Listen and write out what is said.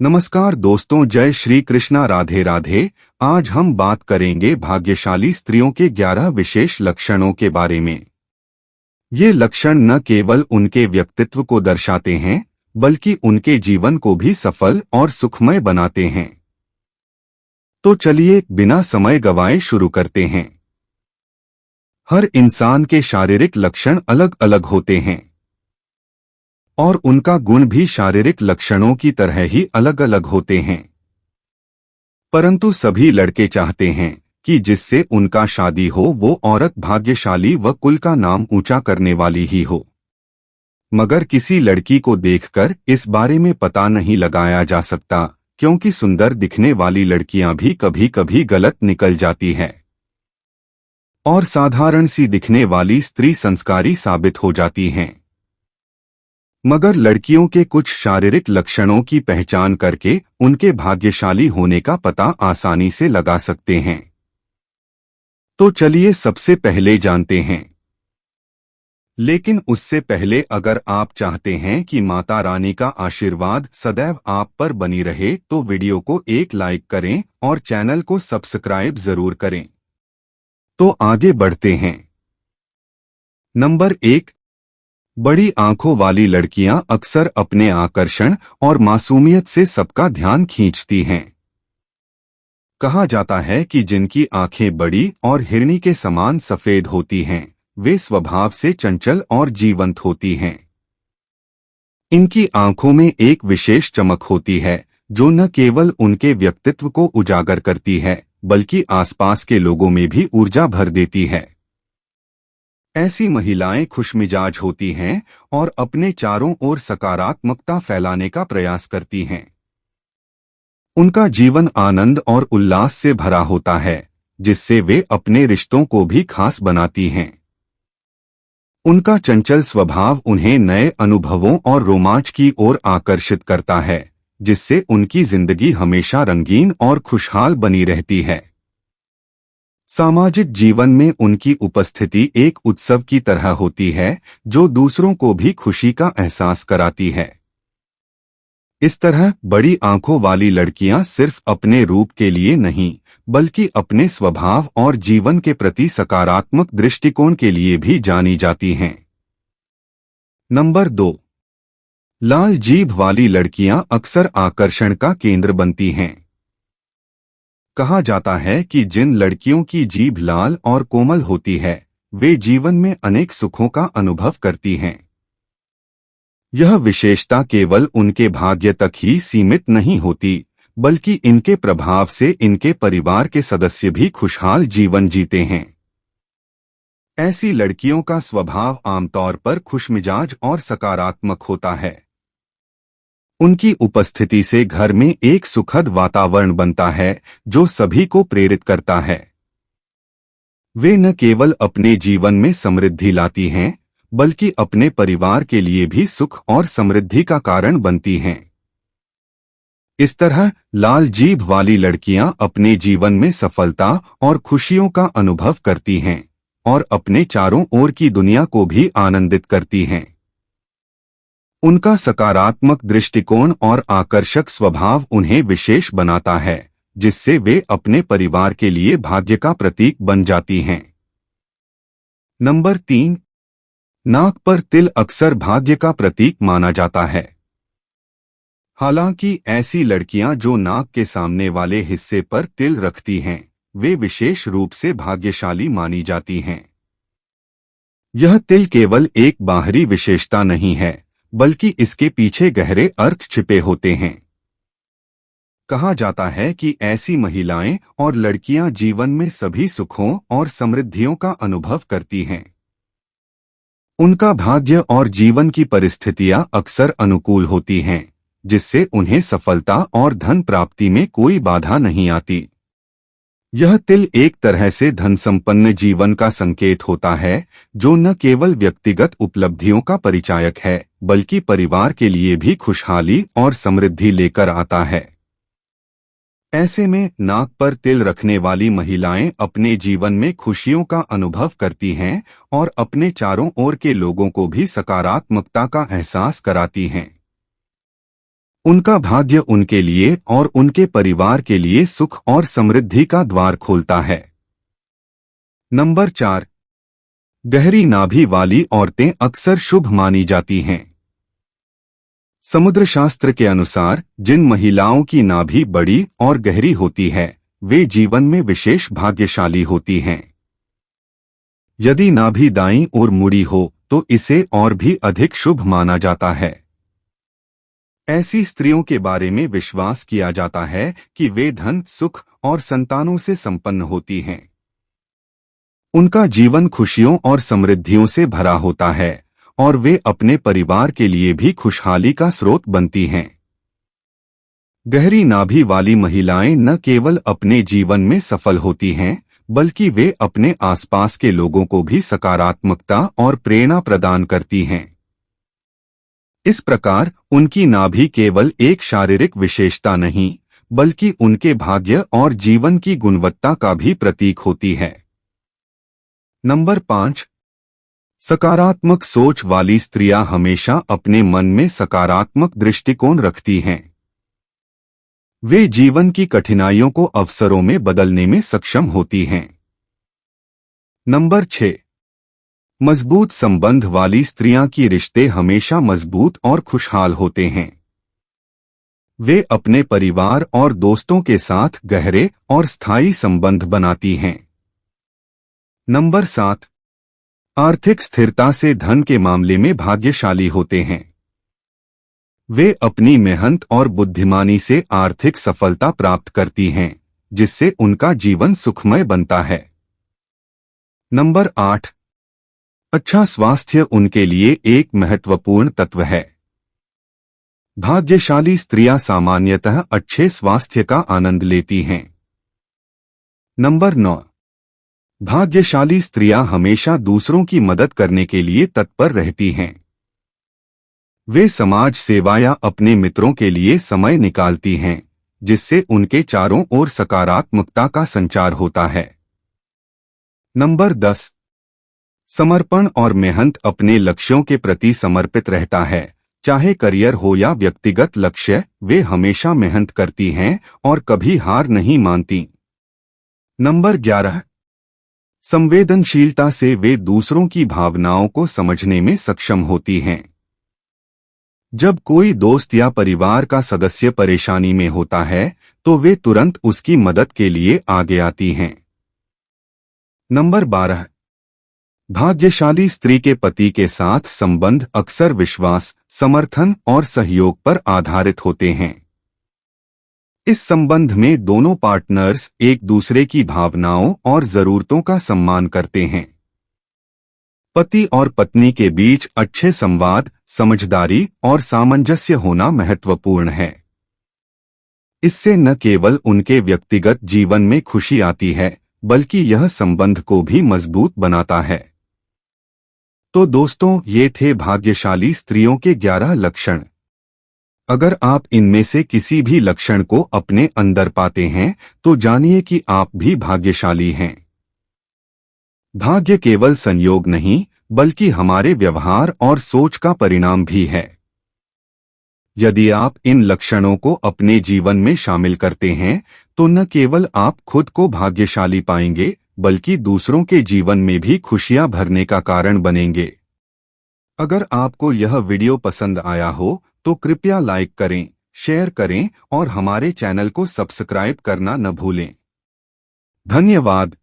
नमस्कार दोस्तों, जय श्री कृष्णा, राधे राधे। आज हम बात करेंगे भाग्यशाली स्त्रियों के 11 विशेष लक्षणों के बारे में। ये लक्षण न केवल उनके व्यक्तित्व को दर्शाते हैं बल्कि उनके जीवन को भी सफल और सुखमय बनाते हैं। तो चलिए बिना समय गवाए शुरू करते हैं। हर इंसान के शारीरिक लक्षण अलग अलग होते हैं और उनका गुण भी शारीरिक लक्षणों की तरह ही अलग अलग होते हैं। परंतु सभी लड़के चाहते हैं कि जिससे उनका शादी हो वो औरत भाग्यशाली व कुल का नाम ऊंचा करने वाली ही हो। मगर किसी लड़की को देखकर इस बारे में पता नहीं लगाया जा सकता, क्योंकि सुंदर दिखने वाली लड़कियां भी कभी कभी गलत निकल जाती है और साधारण सी दिखने वाली स्त्री संस्कारी साबित हो जाती हैं। मगर लड़कियों के कुछ शारीरिक लक्षणों की पहचान करके उनके भाग्यशाली होने का पता आसानी से लगा सकते हैं। तो चलिए सबसे पहले जानते हैं। लेकिन उससे पहले अगर आप चाहते हैं कि माता रानी का आशीर्वाद सदैव आप पर बनी रहे तो वीडियो को एक लाइक करें और चैनल को सब्सक्राइब जरूर करें। तो आगे बढ़ते हैं। नंबर 1, बड़ी आंखों वाली लड़कियां अक्सर अपने आकर्षण और मासूमियत से सबका ध्यान खींचती हैं। कहा जाता है कि जिनकी आंखें बड़ी और हिरनी के समान सफेद होती हैं, वे स्वभाव से चंचल और जीवंत होती हैं। इनकी आंखों में एक विशेष चमक होती है जो न केवल उनके व्यक्तित्व को उजागर करती है बल्कि आसपास के लोगों में भी ऊर्जा भर देती है। ऐसी महिलाएं खुशमिजाज होती हैं और अपने चारों ओर सकारात्मकता फैलाने का प्रयास करती हैं। उनका जीवन आनंद और उल्लास से भरा होता है, जिससे वे अपने रिश्तों को भी खास बनाती हैं। उनका चंचल स्वभाव उन्हें नए अनुभवों और रोमांच की ओर आकर्षित करता है, जिससे उनकी जिंदगी हमेशा रंगीन और खुशहाल बनी रहती है। सामाजिक जीवन में उनकी उपस्थिति एक उत्सव की तरह होती है जो दूसरों को भी खुशी का एहसास कराती है। इस तरह बड़ी आंखों वाली लड़कियां सिर्फ अपने रूप के लिए नहीं बल्कि अपने स्वभाव और जीवन के प्रति सकारात्मक दृष्टिकोण के लिए भी जानी जाती हैं। नंबर 2, लाल जीभ वाली लड़कियां अक्सर आकर्षण का केंद्र बनती हैं। कहा जाता है कि जिन लड़कियों की जीभ लाल और कोमल होती है वे जीवन में अनेक सुखों का अनुभव करती हैं। यह विशेषता केवल उनके भाग्य तक ही सीमित नहीं होती बल्कि इनके प्रभाव से इनके परिवार के सदस्य भी खुशहाल जीवन जीते हैं। ऐसी लड़कियों का स्वभाव आमतौर पर खुशमिजाज और सकारात्मक होता है। उनकी उपस्थिति से घर में एक सुखद वातावरण बनता है जो सभी को प्रेरित करता है। वे न केवल अपने जीवन में समृद्धि लाती हैं बल्कि अपने परिवार के लिए भी सुख और समृद्धि का कारण बनती हैं। इस तरह लाल जीभ वाली लड़कियां अपने जीवन में सफलता और खुशियों का अनुभव करती हैं और अपने चारों ओर की दुनिया को भी आनंदित करती हैं। उनका सकारात्मक दृष्टिकोण और आकर्षक स्वभाव उन्हें विशेष बनाता है, जिससे वे अपने परिवार के लिए भाग्य का प्रतीक बन जाती हैं। नंबर 3, नाक पर तिल अक्सर भाग्य का प्रतीक माना जाता है। हालांकि ऐसी लड़कियां जो नाक के सामने वाले हिस्से पर तिल रखती हैं, वे विशेष रूप से भाग्यशाली मानी जाती हैं। यह तिल केवल एक बाहरी विशेषता नहीं है बल्कि इसके पीछे गहरे अर्थ छिपे होते हैं। कहा जाता है कि ऐसी महिलाएं और लड़कियां जीवन में सभी सुखों और समृद्धियों का अनुभव करती हैं। उनका भाग्य और जीवन की परिस्थितियां अक्सर अनुकूल होती हैं, जिससे उन्हें सफलता और धन प्राप्ति में कोई बाधा नहीं आती। यह तिल एक तरह से धन संपन्न जीवन का संकेत होता है जो न केवल व्यक्तिगत उपलब्धियों का परिचायक है बल्कि परिवार के लिए भी खुशहाली और समृद्धि लेकर आता है। ऐसे में नाक पर तिल रखने वाली महिलाएं अपने जीवन में खुशियों का अनुभव करती हैं और अपने चारों ओर के लोगों को भी सकारात्मकता का एहसास कराती हैं। उनका भाग्य उनके लिए और उनके परिवार के लिए सुख और समृद्धि का द्वार खोलता है। नंबर 4, गहरी नाभि वाली औरतें अक्सर शुभ मानी जाती हैं। समुद्र शास्त्र के अनुसार जिन महिलाओं की नाभि बड़ी और गहरी होती है वे जीवन में विशेष भाग्यशाली होती हैं। यदि नाभि दाईं ओर मुड़ी हो तो इसे और भी अधिक शुभ माना जाता है। ऐसी स्त्रियों के बारे में विश्वास किया जाता है कि वे धन, सुख और संतानों से संपन्न होती हैं। उनका जीवन खुशियों और समृद्धियों से भरा होता है और वे अपने परिवार के लिए भी खुशहाली का स्रोत बनती हैं। गहरी नाभि वाली महिलाएं न केवल अपने जीवन में सफल होती हैं बल्कि वे अपने आसपास के लोगों को भी सकारात्मकता और प्रेरणा प्रदान करती हैं। इस प्रकार उनकी नाभि केवल एक शारीरिक विशेषता नहीं बल्कि उनके भाग्य और जीवन की गुणवत्ता का भी प्रतीक होती है। नंबर 5, सकारात्मक सोच वाली स्त्रियां हमेशा अपने मन में सकारात्मक दृष्टिकोण रखती हैं। वे जीवन की कठिनाइयों को अवसरों में बदलने में सक्षम होती हैं। नंबर 6, मजबूत संबंध वाली स्त्रियां की रिश्ते हमेशा मजबूत और खुशहाल होते हैं। वे अपने परिवार और दोस्तों के साथ गहरे और स्थायी संबंध बनाती हैं। नंबर 7, आर्थिक स्थिरता से धन के मामले में भाग्यशाली होते हैं। वे अपनी मेहनत और बुद्धिमानी से आर्थिक सफलता प्राप्त करती हैं, जिससे उनका जीवन सुखमय बनता है। नंबर 8, अच्छा स्वास्थ्य उनके लिए एक महत्वपूर्ण तत्व है। भाग्यशाली स्त्रियां सामान्यतः अच्छे स्वास्थ्य का आनंद लेती हैं। नंबर 9, भाग्यशाली स्त्रियां हमेशा दूसरों की मदद करने के लिए तत्पर रहती हैं। वे समाज सेवा या अपने मित्रों के लिए समय निकालती हैं, जिससे उनके चारों ओर सकारात्मकता का संचार होता है। नंबर 10, समर्पण और मेहनत अपने लक्ष्यों के प्रति समर्पित रहता है। चाहे करियर हो या व्यक्तिगत लक्ष्य, वे हमेशा मेहनत करती हैं और कभी हार नहीं मानती। नंबर 11, संवेदनशीलता से वे दूसरों की भावनाओं को समझने में सक्षम होती हैं। जब कोई दोस्त या परिवार का सदस्य परेशानी में होता है तो वे तुरंत उसकी मदद के लिए आगे आती हैं। नंबर 12, भाग्यशाली स्त्री के पति के साथ संबंध अक्सर विश्वास, समर्थन और सहयोग पर आधारित होते हैं। इस संबंध में दोनों पार्टनर्स एक दूसरे की भावनाओं और जरूरतों का सम्मान करते हैं। पति और पत्नी के बीच अच्छे संवाद, समझदारी और सामंजस्य होना महत्वपूर्ण है। इससे न केवल उनके व्यक्तिगत जीवन में खुशी आती है बल्कि यह संबंध को भी मजबूत बनाता है। तो दोस्तों, ये थे भाग्यशाली स्त्रियों के 11 लक्षण। अगर आप इनमें से किसी भी लक्षण को अपने अंदर पाते हैं तो जानिए कि आप भी भाग्यशाली हैं। भाग्य केवल संयोग नहीं बल्कि हमारे व्यवहार और सोच का परिणाम भी है। यदि आप इन लक्षणों को अपने जीवन में शामिल करते हैं तो न केवल आप खुद को भाग्यशाली पाएंगे बल्कि दूसरों के जीवन में भी खुशियां भरने का कारण बनेंगे। अगर आपको यह वीडियो पसंद आया हो तो कृपया लाइक करें, शेयर करें और हमारे चैनल को सब्सक्राइब करना न भूलें। धन्यवाद।